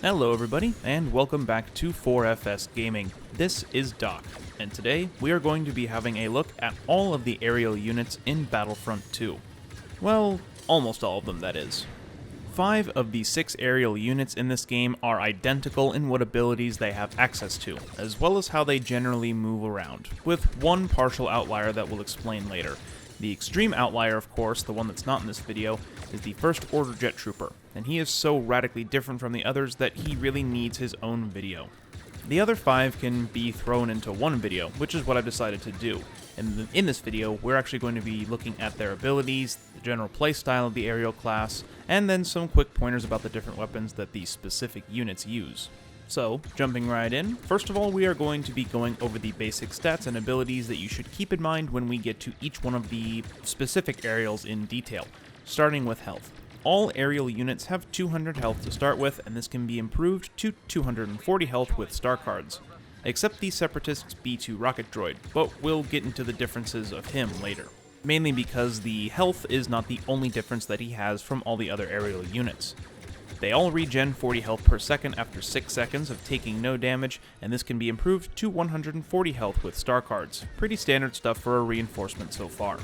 Hello everybody, and welcome back to 4FS Gaming. This is Doc, and today we are going to be having a look at all of the aerial units in Battlefront 2. Well, almost all of them, that is. 5 of the 6 aerial units in this game are identical in what abilities they have access to, as well as how they generally move around, with one partial outlier that we'll explain later. The extreme outlier, of course, the one that's not in this video, is the First Order Jet Trooper, and he is so radically different from the others that he really needs his own video. The other 5 can be thrown into one video, which is what I've decided to do. And in this video, we're actually going to be looking at their abilities, the general playstyle of the aerial class, and then some quick pointers about the different weapons that these specific units use. So, jumping right in, first of all we are going to be going over the basic stats and abilities that you should keep in mind when we get to each one of the specific aerials in detail, starting with health. All aerial units have 200 health to start with, and this can be improved to 240 health with star cards, except the Separatist's B2 rocket droid, but we'll get into the differences of him later. Mainly because the health is not the only difference that he has from all the other aerial units. They all regen 40 health per second after 6 seconds of taking no damage, and this can be improved to 140 health with star cards. Pretty standard stuff for a reinforcement so far.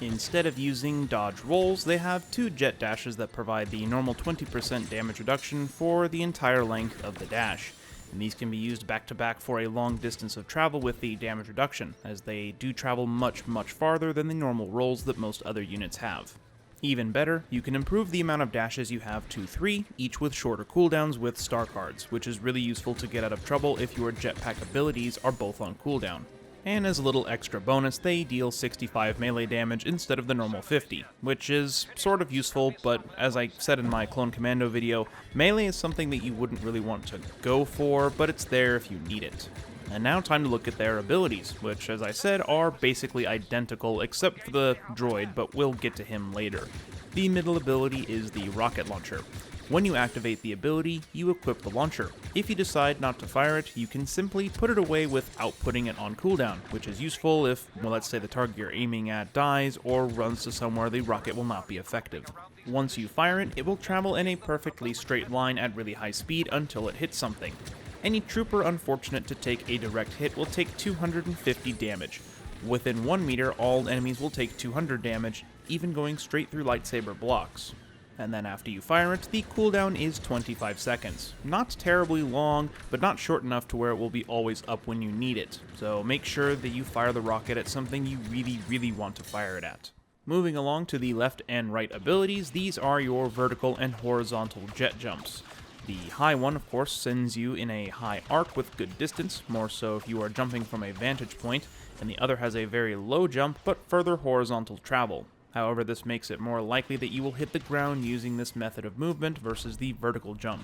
Instead of using dodge rolls, they have 2 jet dashes that provide the normal 20% damage reduction for the entire length of the dash. And these can be used back to back for a long distance of travel with the damage reduction, as they do travel much farther than the normal rolls that most other units have. Even better, you can improve the amount of dashes you have to 3, each with shorter cooldowns with star cards, which is really useful to get out of trouble if your jetpack abilities are both on cooldown. And as a little extra bonus, they deal 65 melee damage instead of the normal 50, which is sort of useful, but as I said in my Clone Commando video, melee is something that you wouldn't really want to go for, but it's there if you need it. And now time to look at their abilities, which, as I said, are basically identical except for the droid, but we'll get to him later. The middle ability is the rocket launcher. When you activate the ability, you equip the launcher. If you decide not to fire it, you can simply put it away without putting it on cooldown, which is useful if, well, let's say the target you're aiming at dies or runs to somewhere the rocket will not be effective. Once you fire it, it will travel in a perfectly straight line at really high speed until it hits something. Any trooper unfortunate to take a direct hit will take 250 damage. Within 1 meter, all enemies will take 200 damage, even going straight through lightsaber blocks. And then after you fire it, the cooldown is 25 seconds. Not terribly long, but not short enough to where it will be always up when you need it. So make sure that you fire the rocket at something you really want to fire it at. Moving along to the left and right abilities, these are your vertical and horizontal jet jumps. The high one, of course, sends you in a high arc with good distance, more so if you are jumping from a vantage point, and the other has a very low jump but further horizontal travel. However, this makes it more likely that you will hit the ground using this method of movement versus the vertical jump.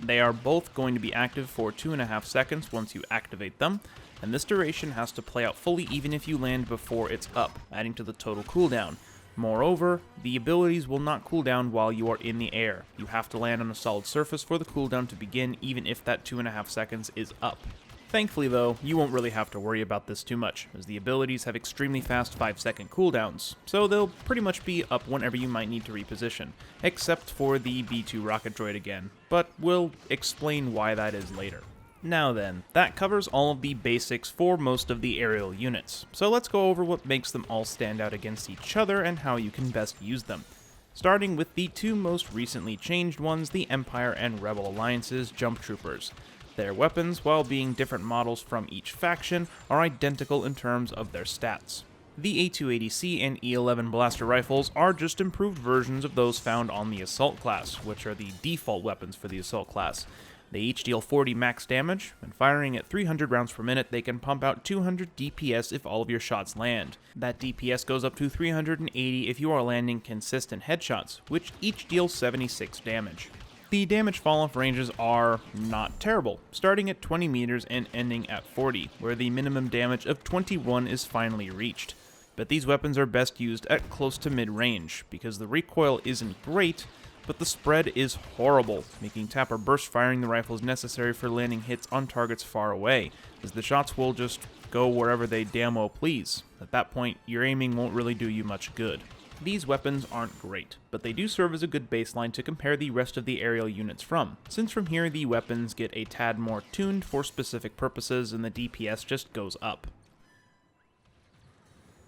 They are both going to be active for 2.5 seconds once you activate them, and this duration has to play out fully even if you land before it's up, adding to the total cooldown. Moreover, the abilities will not cool down while you are in the air. You have to land on a solid surface for the cooldown to begin, even if that 2.5 seconds is up. Thankfully though, you won't really have to worry about this too much, as the abilities have extremely fast 5-second cooldowns, so they'll pretty much be up whenever you might need to reposition, except for the B2 rocket droid again, but we'll explain why that is later. Now then, that covers all of the basics for most of the aerial units, so let's go over what makes them all stand out against each other and how you can best use them. Starting with the 2 most recently changed ones, the Empire and Rebel Alliance's Jump Troopers. Their weapons, while being different models from each faction, are identical in terms of their stats. The A280C and E11 blaster rifles are just improved versions of those found on the Assault class, which are the default weapons for the Assault class. They each deal 40 max damage, and firing at 300 rounds per minute, they can pump out 200 DPS if all of your shots land. That DPS goes up to 380 if you are landing consistent headshots, which each deal 76 damage. The damage fall-off ranges are not terrible, starting at 20 meters and ending at 40, where the minimum damage of 21 is finally reached. But these weapons are best used at close to mid-range, because the recoil isn't great, but the spread is horrible, making tap or burst firing the rifles necessary for landing hits on targets far away, as the shots will just go wherever they damn well please. At that point, your aiming won't really do you much good. These weapons aren't great, but they do serve as a good baseline to compare the rest of the aerial units from, since from here the weapons get a tad more tuned for specific purposes and the DPS just goes up.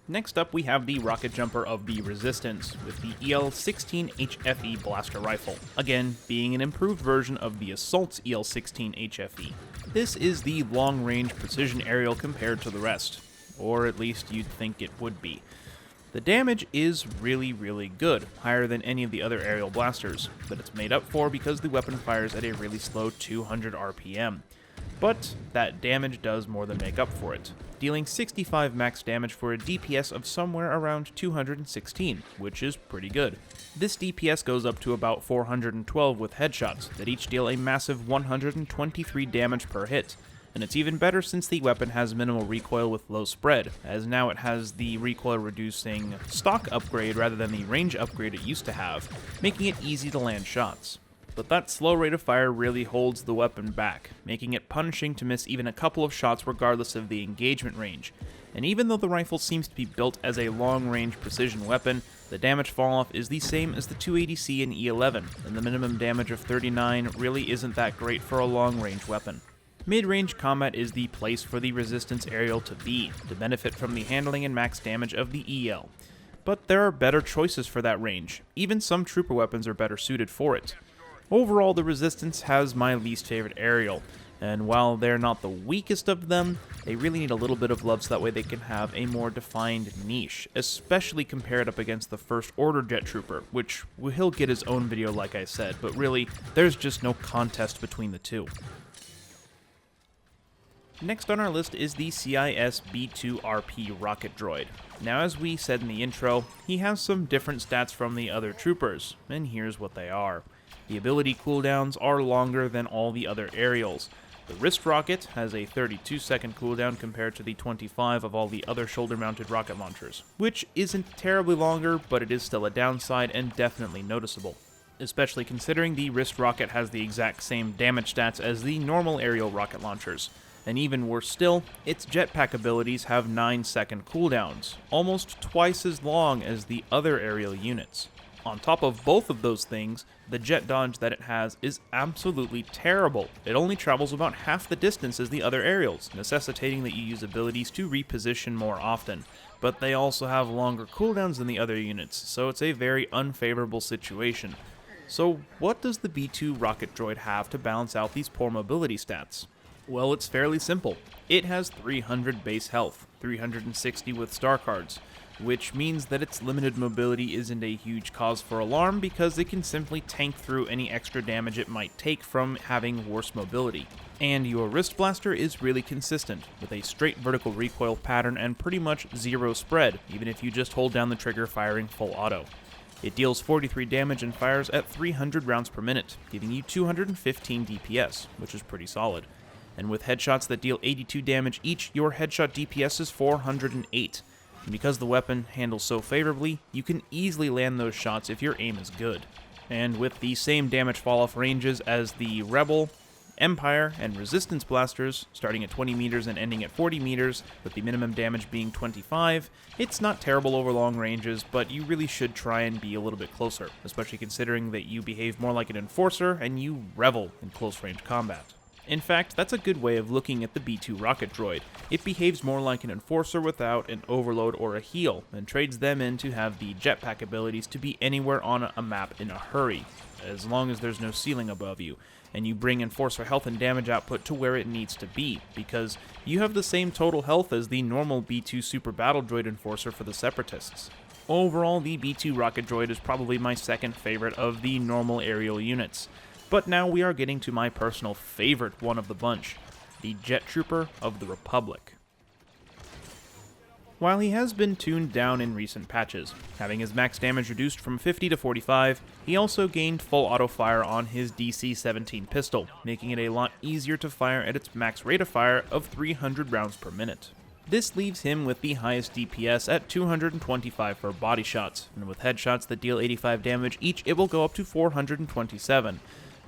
Next up we have the rocket jumper of the Resistance, with the EL-16 HFE blaster rifle, again being an improved version of the Assault's EL-16 HFE. This is the long-range precision aerial compared to the rest, or at least you'd think it would be. The damage is really good, higher than any of the other aerial blasters, but it's made up for because the weapon fires at a really slow 200 RPM. But that damage does more than make up for it, dealing 65 max damage for a DPS of somewhere around 216, which is pretty good. This DPS goes up to about 412 with headshots that each deal a massive 123 damage per hit. And it's even better since the weapon has minimal recoil with low spread, as now it has the recoil reducing stock upgrade rather than the range upgrade it used to have, making it easy to land shots. But that slow rate of fire really holds the weapon back, making it punishing to miss even a couple of shots regardless of the engagement range. And even though the rifle seems to be built as a long-range precision weapon, the damage fall-off is the same as the 280C and E11, and the minimum damage of 39 really isn't that great for a long-range weapon. Mid-range combat is the place for the Resistance aerial to be, to benefit from the handling and max damage of the EL. But there are better choices for that range, even some trooper weapons are better suited for it. Overall, the Resistance has my least favorite aerial, and while they're not the weakest of them, they really need a little bit of love so that way they can have a more defined niche, especially compared up against the First Order Jet Trooper, which he'll get his own video like I said, but really, there's just no contest between the two. Next on our list is the CIS B2RP rocket droid. Now, as we said in the intro, he has some different stats from the other troopers, and here's what they are. The ability cooldowns are longer than all the other aerials. The wrist rocket has a 32-second cooldown compared to the 25 of all the other shoulder-mounted rocket launchers, which isn't terribly longer, but it is still a downside and definitely noticeable, especially considering the wrist rocket has the exact same damage stats as the normal aerial rocket launchers. And even worse still, its jetpack abilities have 9-second cooldowns, almost twice as long as the other aerial units. On top of both of those things, the jet dodge that it has is absolutely terrible. It only travels about half the distance as the other aerials, necessitating that you use abilities to reposition more often. But they also have longer cooldowns than the other units, so it's a very unfavorable situation. So what does the B2 rocket droid have to balance out these poor mobility stats? Well, it's fairly simple. It has 300 base health, 360 with star cards, which means that its limited mobility isn't a huge cause for alarm because it can simply tank through any extra damage it might take from having worse mobility. And your wrist blaster is really consistent, with a straight vertical recoil pattern and pretty much zero spread, even if you just hold down the trigger firing full auto. It deals 43 damage and fires at 300 rounds per minute, giving you 215 DPS, which is pretty solid. And with headshots that deal 82 damage each, your headshot DPS is 408. And because the weapon handles so favorably, you can easily land those shots if your aim is good. And with the same damage fall-off ranges as the Rebel, Empire, and Resistance blasters, starting at 20 meters and ending at 40 meters, with the minimum damage being 25, it's not terrible over long ranges, but you really should try and be a little bit closer, especially considering that you behave more like an enforcer and you revel in close-range combat. In fact, that's a good way of looking at the B2 rocket droid. It behaves more like an enforcer without an overload or a heal, and trades them in to have the jetpack abilities to be anywhere on a map in a hurry, as long as there's no ceiling above you, and you bring enforcer health and damage output to where it needs to be, because you have the same total health as the normal B2 Super Battle Droid Enforcer for the Separatists. Overall, the B2 rocket droid is probably my second favorite of the normal aerial units. But now we are getting to my personal favorite one of the bunch, the Jet Trooper of the Republic. While he has been tuned down in recent patches, having his max damage reduced from 50 to 45, he also gained full auto fire on his DC-17 pistol, making it a lot easier to fire at its max rate of fire of 300 rounds per minute. This leaves him with the highest DPS at 225 for body shots, and with headshots that deal 85 damage each, it will go up to 427.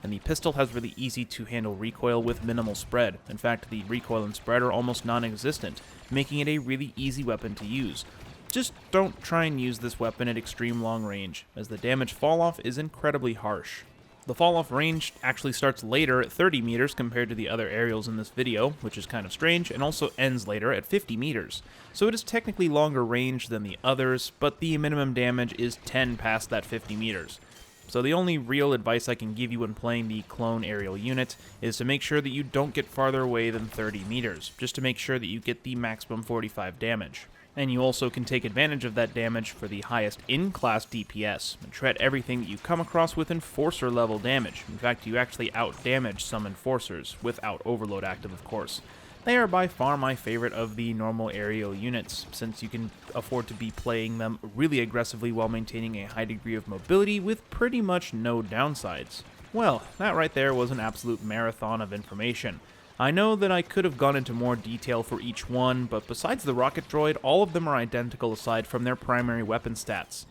And the pistol has really easy to handle recoil with minimal spread. In fact, the recoil and spread are almost non-existent, making it a really easy weapon to use. Just don't try and use this weapon at extreme long range, as the damage fall-off is incredibly harsh. The fall-off range actually starts later at 30 meters compared to the other aerials in this video, which is kind of strange, and also ends later at 50 meters. So it is technically longer range than the others, but the minimum damage is 10 past that 50 meters. So the only real advice I can give you when playing the clone aerial unit is to make sure that you don't get farther away than 30 meters, just to make sure that you get the maximum 45 damage. And you also can take advantage of that damage for the highest in-class DPS, and shred everything that you come across with Enforcer level damage. In fact, you actually out-damage some Enforcers, without Overload active of course. They are by far my favorite of the normal aerial units, since you can afford to be playing them really aggressively while maintaining a high degree of mobility with pretty much no downsides. Well, that right there was an absolute marathon of information. I know that I could have gone into more detail for each one, but besides the rocket droid, all of them are identical aside from their primary weapon stats.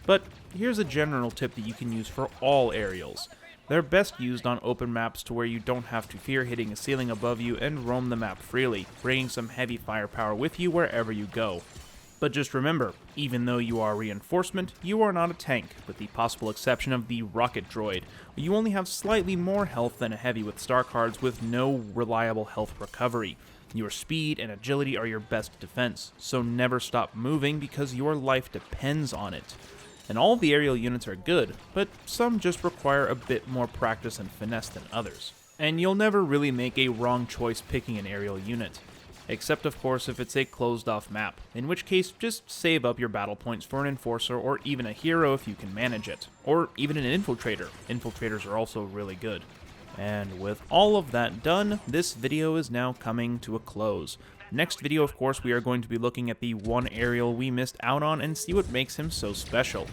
But here's a general tip that you can use for all aerials. They're best used on open maps to where you don't have to fear hitting a ceiling above you and roam the map freely, bringing some heavy firepower with you wherever you go. But just remember, even though you are reinforcement, you are not a tank, with the possible exception of the rocket droid, where you only have slightly more health than a heavy with star cards with no reliable health recovery. Your speed and agility are your best defense, so never stop moving because your life depends on it. And all of the aerial units are good, but some just require a bit more practice and finesse than others. And you'll never really make a wrong choice picking an aerial unit. Except of course if it's a closed off map, in which case just save up your battle points for an Enforcer or even a hero if you can manage it. Or even an Infiltrator. Infiltrators are also really good. And with all of that done, this video is now coming to a close. Next video, of course, we are going to be looking at the one aerial we missed out on and see what makes him so special.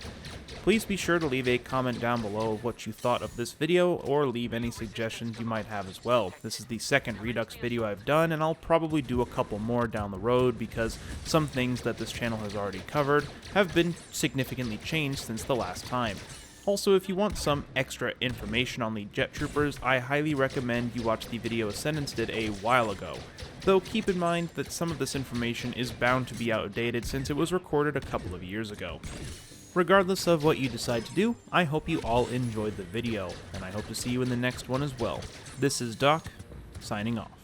Please be sure to leave a comment down below of what you thought of this video, or leave any suggestions you might have as well. This is the second Redux video I've done, and I'll probably do a couple more down the road because some things that this channel has already covered have been significantly changed since the last time. Also, if you want some extra information on the Jet Troopers, I highly recommend you watch the video Ascendance did a while ago. Though keep in mind that some of this information is bound to be outdated since it was recorded a couple of years ago. Regardless of what you decide to do, I hope you all enjoyed the video, and I hope to see you in the next one as well. This is Doc, signing off.